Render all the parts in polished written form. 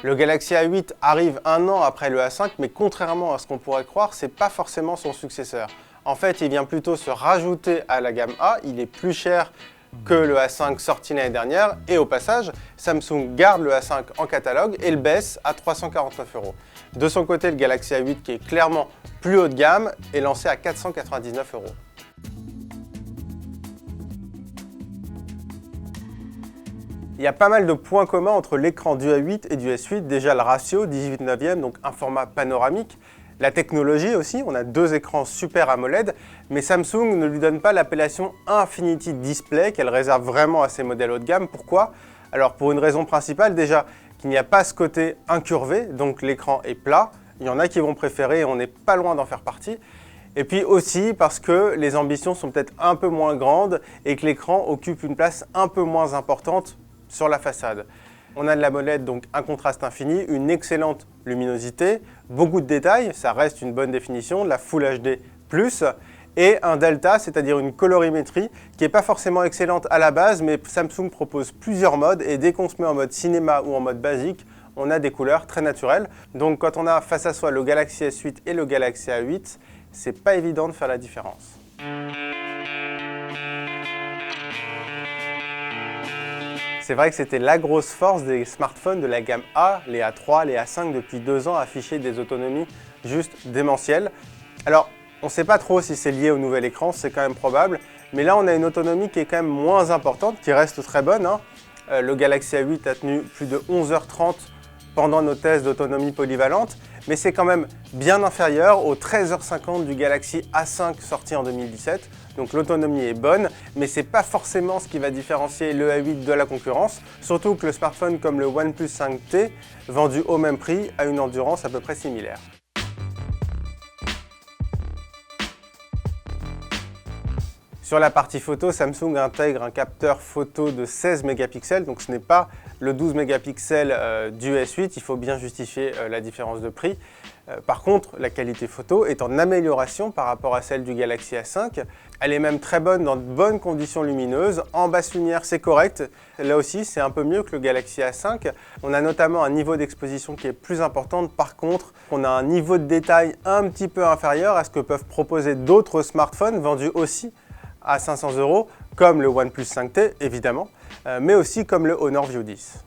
Le Galaxy A8 arrive un an après le A5, mais contrairement à ce qu'on pourrait croire, c'est pas forcément son successeur. En fait, il vient plutôt se rajouter à la gamme A, il est plus cher que le A5 sorti l'année dernière, et au passage, Samsung garde le A5 en catalogue et le baisse à 349 €. De son côté, le Galaxy A8, qui est clairement plus haut de gamme, est lancé à 499 €. Il y a pas mal de points communs entre l'écran du A8 et du S8. Déjà le ratio 18/9, donc un format panoramique. La technologie aussi, on a deux écrans Super AMOLED, mais Samsung ne lui donne pas l'appellation Infinity Display qu'elle réserve vraiment à ses modèles haut de gamme. Pourquoi? Alors pour une raison principale, déjà qu'il n'y a pas ce côté incurvé, donc l'écran est plat. Il y en a qui vont préférer et on n'est pas loin d'en faire partie. Et puis aussi parce que les ambitions sont peut-être un peu moins grandes et que l'écran occupe une place un peu moins importante sur la façade. On a de l'AMOLED, donc un contraste infini, une excellente luminosité, beaucoup de détails, ça reste une bonne définition, de la Full HD+, et un delta, c'est-à-dire une colorimétrie qui n'est pas forcément excellente à la base, mais Samsung propose plusieurs modes et dès qu'on se met en mode cinéma ou en mode basique, on a des couleurs très naturelles. Donc quand on a face à soi le Galaxy S8 et le Galaxy A8, c'est pas évident de faire la différence. C'est vrai que c'était la grosse force des smartphones de la gamme A, les A3, les A5 depuis 2 ans affichaient des autonomies juste démentielles. Alors, on ne sait pas trop si c'est lié au nouvel écran, c'est quand même probable, mais là on a une autonomie qui est quand même moins importante, qui reste très bonne. Le Galaxy A8 a tenu plus de 11h30 pendant nos tests d'autonomie polyvalente, mais c'est quand même bien inférieur aux 13h50 du Galaxy A5 sorti en 2017. Donc l'autonomie est bonne, mais ce n'est pas forcément ce qui va différencier le A8 de la concurrence, surtout que le smartphone comme le OnePlus 5T, vendu au même prix, a une endurance à peu près similaire. Sur la partie photo, Samsung intègre un capteur photo de 16 mégapixels, donc ce n'est pas le 12 mégapixels du S8, il faut bien justifier la différence de prix. Par contre, la qualité photo est en amélioration par rapport à celle du Galaxy A5. Elle est même très bonne dans de bonnes conditions lumineuses. En basse lumière, c'est correct. Là aussi, c'est un peu mieux que le Galaxy A5. On a notamment un niveau d'exposition qui est plus important. Par contre, on a un niveau de détail un petit peu inférieur à ce que peuvent proposer d'autres smartphones vendus aussi à 500 €, comme le OnePlus 5T évidemment, mais aussi comme le Honor View 10.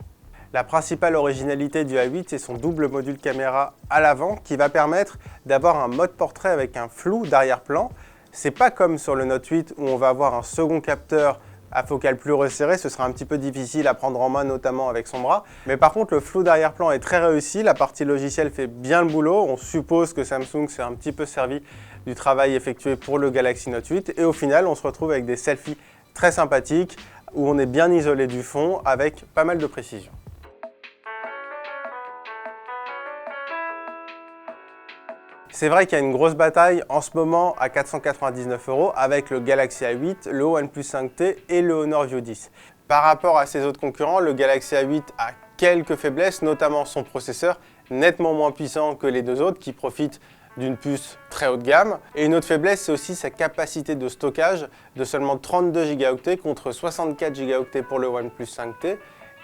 La principale originalité du A8, c'est son double module caméra à l'avant qui va permettre d'avoir un mode portrait avec un flou d'arrière-plan. C'est pas comme sur le Note 8 où on va avoir un second capteur à focale plus resserrée, ce sera un petit peu difficile à prendre en main, notamment avec son bras. Mais par contre, le flou d'arrière-plan est très réussi, la partie logicielle fait bien le boulot. On suppose que Samsung s'est un petit peu servi du travail effectué pour le Galaxy Note 8. Et au final, on se retrouve avec des selfies très sympathiques où on est bien isolé du fond avec pas mal de précision. C'est vrai qu'il y a une grosse bataille en ce moment à 499 € avec le Galaxy A8, le OnePlus 5T et le Honor View 10. Par rapport à ses autres concurrents, le Galaxy A8 a quelques faiblesses, notamment son processeur, nettement moins puissant que les deux autres qui profitent d'une puce très haut de gamme. Et une autre faiblesse, c'est aussi sa capacité de stockage de seulement 32 Go contre 64 Go pour le OnePlus 5T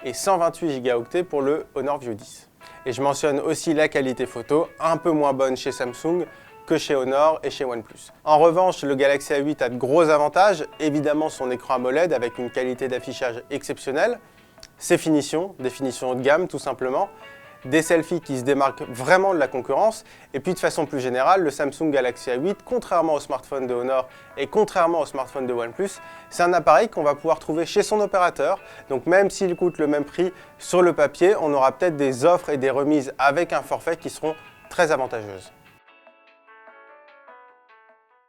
et 128 Go pour le Honor View 10. Et je mentionne aussi la qualité photo, un peu moins bonne chez Samsung que chez Honor et chez OnePlus. En revanche, le Galaxy A8 a de gros avantages, évidemment son écran AMOLED avec une qualité d'affichage exceptionnelle, ses finitions, des finitions haut de gamme tout simplement, des selfies qui se démarquent vraiment de la concurrence, et puis de façon plus générale, le Samsung Galaxy A8, contrairement au smartphone de Honor et contrairement au smartphone de OnePlus, c'est un appareil qu'on va pouvoir trouver chez son opérateur, donc même s'il coûte le même prix sur le papier, on aura peut-être des offres et des remises avec un forfait qui seront très avantageuses.